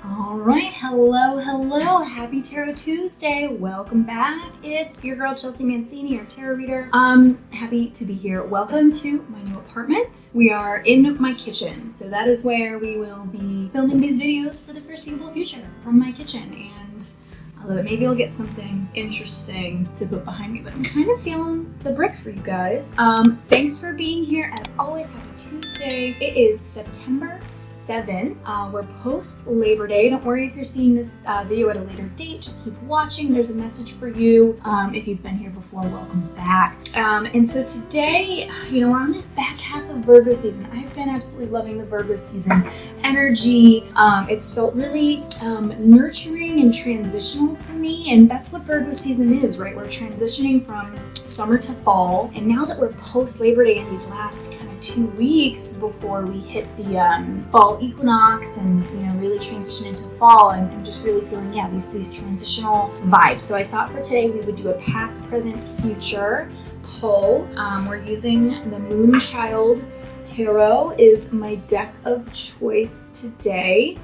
All right, hello, happy Tarot Tuesday. Welcome back. It's your girl Chelsea Mancini, your tarot reader. Happy to be here. Welcome to my new apartment. We are in my kitchen, so that is where we will be filming these videos for the foreseeable future from my kitchen. And I love it. Maybe I'll get something interesting to put behind me, but I'm kind of feeling the brick for you guys. Thanks for being here. As always, happy Tuesday. It is September 7th. We're post Labor Day. Don't worry if you're seeing this video at a later date. Just keep watching. There's a message for you. If you've been here before, welcome back. And so today, we're on this back half of Virgo season. I've been absolutely loving the Virgo season energy. It's felt really nurturing and transitional for me, and that's what Virgo season is, right? We're transitioning from summer to fall, and now that we're post Labor Day in these last kind of 2 weeks before we hit the fall equinox and really transition into fall, and I'm just really feeling these transitional vibes. So I thought for today we would do a past, present, future pull. We're using the Moonchild Tarot is my deck of choice today.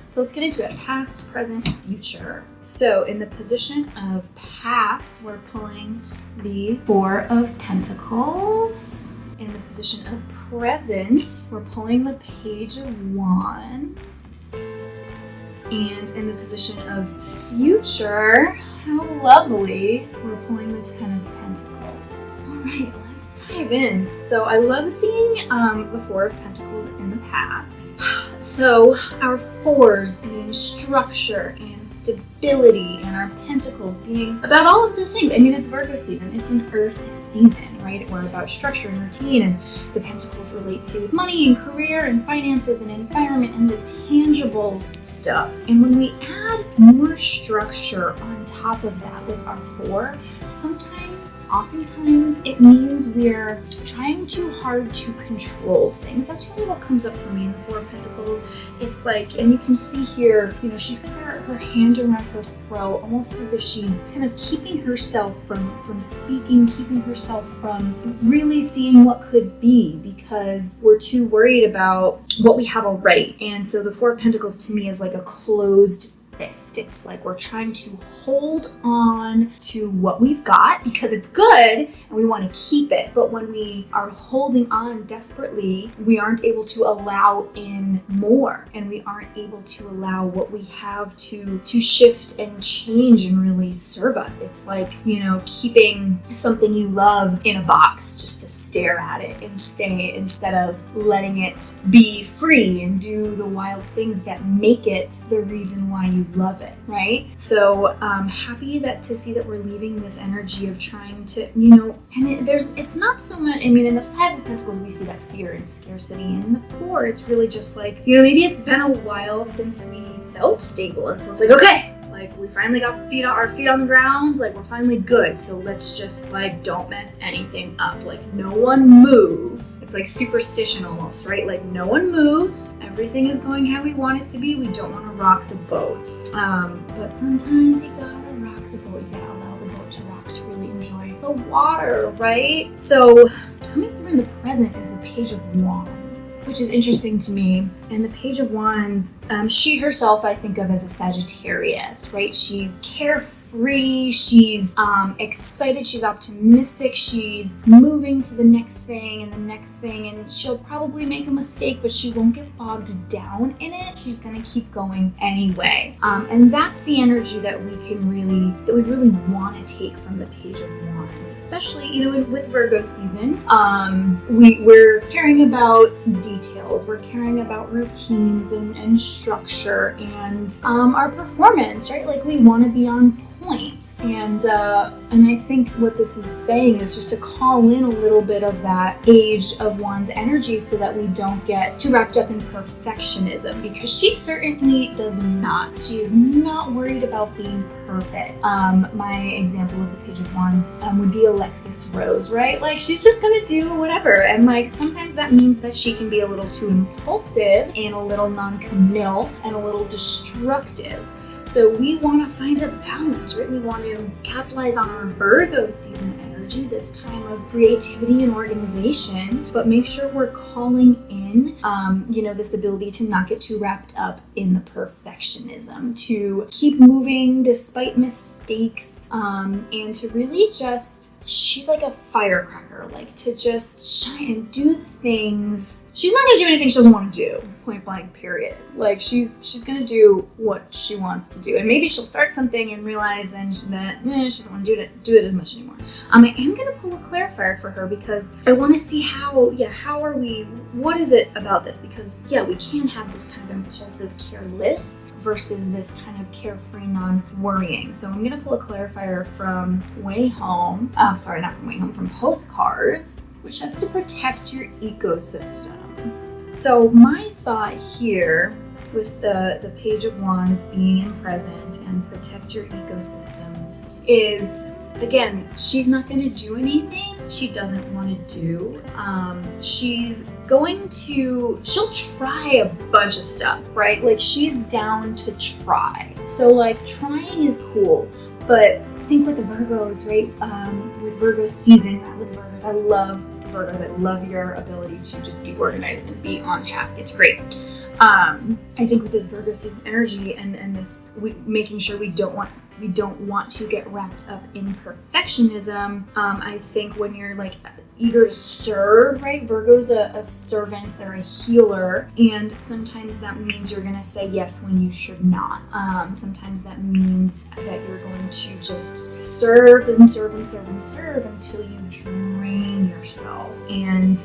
So let's get into it. Past, present, future. So in the position of past, we're pulling the Four of Pentacles. In the position of present, we're pulling the Page of Wands. And in the position of future, how lovely, we're pulling the Ten of Pentacles. All right, let's dive in. So I love seeing the Four of Pentacles in the past. So our fours being structure and stability, and our pentacles being about all of those things. I mean, it's Virgo season. It's an earth season, right? We're about structure and routine, and the pentacles relate to money and career and finances and environment and the tangible stuff. And when we add more structure on top of that with our four, oftentimes it means we're trying too hard to control things. That's really what comes up for me in the Four of Pentacles. It's like, and you can see here, she's got her hand around her throat, almost as if she's kind of keeping herself from speaking, keeping herself from really seeing what could be, because we're too worried about what we have already. And so the Four of Pentacles to me is like a closed fist. It's like we're trying to hold on to what we've got because it's good and we want to keep it. But when we are holding on desperately, we aren't able to allow in more, and we aren't able to allow what we have to shift and change and really serve us. It's like, keeping something you love in a box just to stare at it and stay, instead of letting it be free and do the wild things that make it the reason why you love it, right? So I'm happy to see that we're leaving this energy of trying to, and it's not so much, in the Five of Pentacles we see that fear and scarcity, and in the Four it's really just like, maybe it's been a while since we felt stable, and so it's like, okay, like we finally got our feet on the ground, like we're finally good, so let's just like don't mess anything up, like no one move. It's like superstition almost, right? Like no one move, everything is going how we want it to be, we don't want to rock the boat. But sometimes you gotta rock the boat, you gotta allow the boat to rock to really enjoy the water, right? So coming through in the present is the Page of Wands, which is interesting to me. And the Page of Wands, she herself I think of as a Sagittarius, right? She's carefree, she's excited, she's optimistic, she's moving to the next thing and the next thing, and she'll probably make a mistake, but she won't get bogged down in it. She's gonna keep going anyway. And that's the energy that we really want to take from the Page of Wands, especially, with Virgo season. We're caring about details, we're caring about routines and structure and our performance, right? Like we want to be on point. And I think what this is saying is just to call in a little bit of that Page of Wands energy so that we don't get too wrapped up in perfectionism, because she certainly does not. She is not worried about being perfect. My example of the Page of Wands would be Alexis Rose, right? Like she's just gonna do whatever, and like sometimes that means that she can be a little too impulsive and a little non-committal and a little destructive. So we want to find a balance, right? We want to capitalize on our Virgo season energy, this time of creativity and organization, but make sure we're calling in, this ability to not get too wrapped up in the perfectionism, to keep moving despite mistakes, and to really just, she's like a firecracker, like to just shine and do the things. She's not gonna do anything she doesn't want to do, point blank, period. Like she's gonna do what she wants to do, and maybe she'll start something and realize then that she doesn't want to do it as much anymore. I am gonna pull a clarifier for her because I want to see how are we, what is it about this? Because we can have this kind of impulsive careless versus this kind of carefree non-worrying. So I'm gonna pull a clarifier from Way Home, from Postcards, which has to protect your ecosystem. So my thought here with the Page of Wands being in present and protect your ecosystem is, again, she's not going to do anything she doesn't want to do. She'll try a bunch of stuff, right? Like she's down to try. So like trying is cool, but think with the Virgos, right? With Virgo season, not with Virgos. I love Virgos. I love your ability to just be organized and be on task. It's great. I think with this Virgo season energy and this making sure we don't want to get wrapped up in perfectionism. I think when you're like eager to serve, right? Virgo's a servant, they're a healer, and sometimes that means you're gonna say yes when you should not. Sometimes that means that you're going to just serve and serve and serve and serve until you drain yourself. And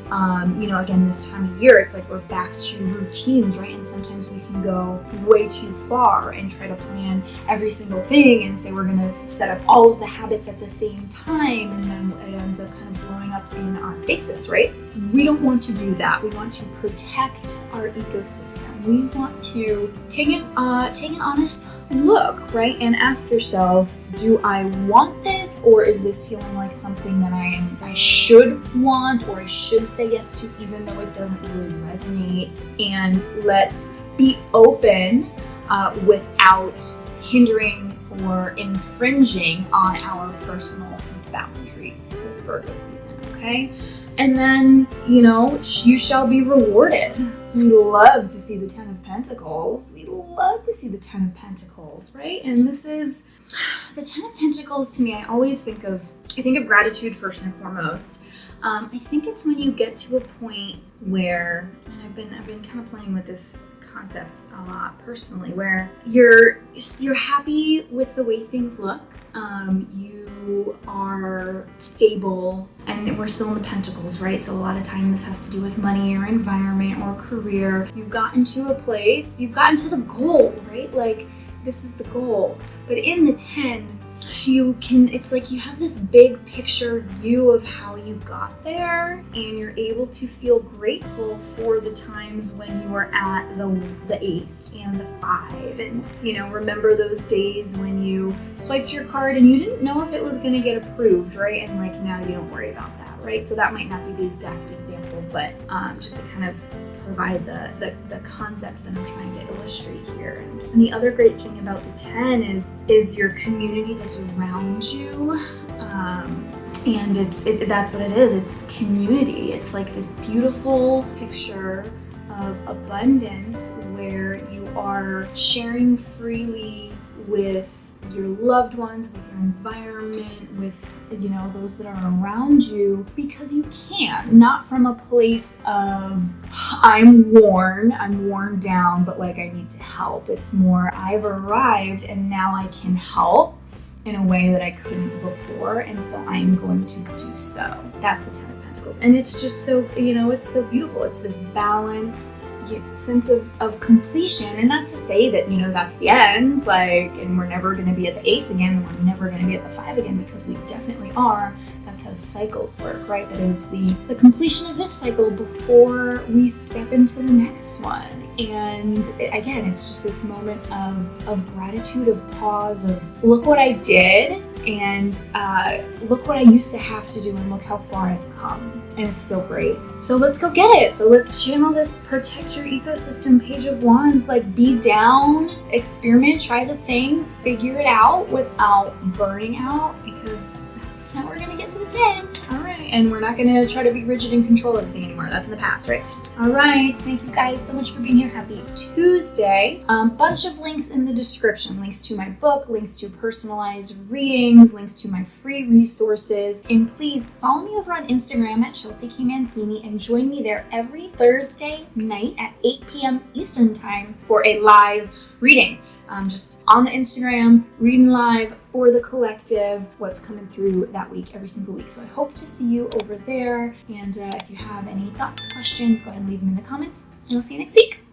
again, this time of year, it's like we're back to routines, right? And sometimes we can go way too far and try to plan every single thing and say we're gonna set up all of the habits at the same time, and then it ends up kind of blowing up in our faces, right? We don't want to do that. We want to protect our ecosystem. We want to take an honest look, right? And ask yourself, do I want this, or is this feeling like something that I should want, or I should say yes to, even though it doesn't really resonate? And let's be open without hindering or infringing on our personal boundaries this Virgo season, okay? And then, you shall be rewarded. We love to see the 10 of Pentacles. We love to see the 10 of Pentacles, right? And this is the 10 of Pentacles. To me, I think of gratitude first and foremost. I think it's when you get to a point where, and I've been kind of playing with this concept a lot personally, where you're happy with the way things look. You are stable, and we're still in the Pentacles, right? So a lot of time this has to do with money or environment or career. You've gotten to a place, you've gotten to the goal, right? Like this is the goal. But in the 10, it's like you have this big picture view of how you got there, and you're able to feel grateful for the times when you were at the ace and the 5, and remember those days when you swiped your card and you didn't know if it was going to get approved, right? And like now you don't worry about that, right? So that might not be the exact example, but just to kind of provide the concept that I'm trying to illustrate here. And the other great thing about the 10 is your community that's around you. And that's what it is. It's community. It's like this beautiful picture of abundance where you are sharing freely with your loved ones, with your environment, with those that are around you, because you can, not from a place of I'm worn down, but like I need to help. It's more I've arrived and now I can help in a way that I couldn't before, and so I'm going to do so. That's the 10 of Pentacles. And it's just so, it's so beautiful. It's this balanced sense of completion, and not to say that, that's the end, like, and we're never going to be at the ace again, and we're never going to be at the 5 again, because we definitely are. That's how cycles work, right? That is the completion of this cycle before we step into the next one. And again, it's just this moment of gratitude, of pause, of look what I did, and look what I used to have to do, and look how far I've come. And it's so great. So let's go get it. So let's channel this protect your ecosystem Page of Wands. Like, be down, experiment, try the things, figure it out without burning out, because So now we're gonna get to the 10. All right, and we're not gonna try to be rigid and control everything anymore. That's in the past, right? All right, thank you guys so much for being here. Happy Tuesday. Bunch of links in the description. Links to my book, links to personalized readings, links to my free resources. And please follow me over on Instagram at Chelsea K. Mancini and join me there every Thursday night at 8 p.m. Eastern Time for a live reading. Just on the Instagram, reading live for the collective, what's coming through that week, every single week. So I hope to see you over there. And if you have any thoughts, questions, go ahead and leave them in the comments. And I'll see you next week.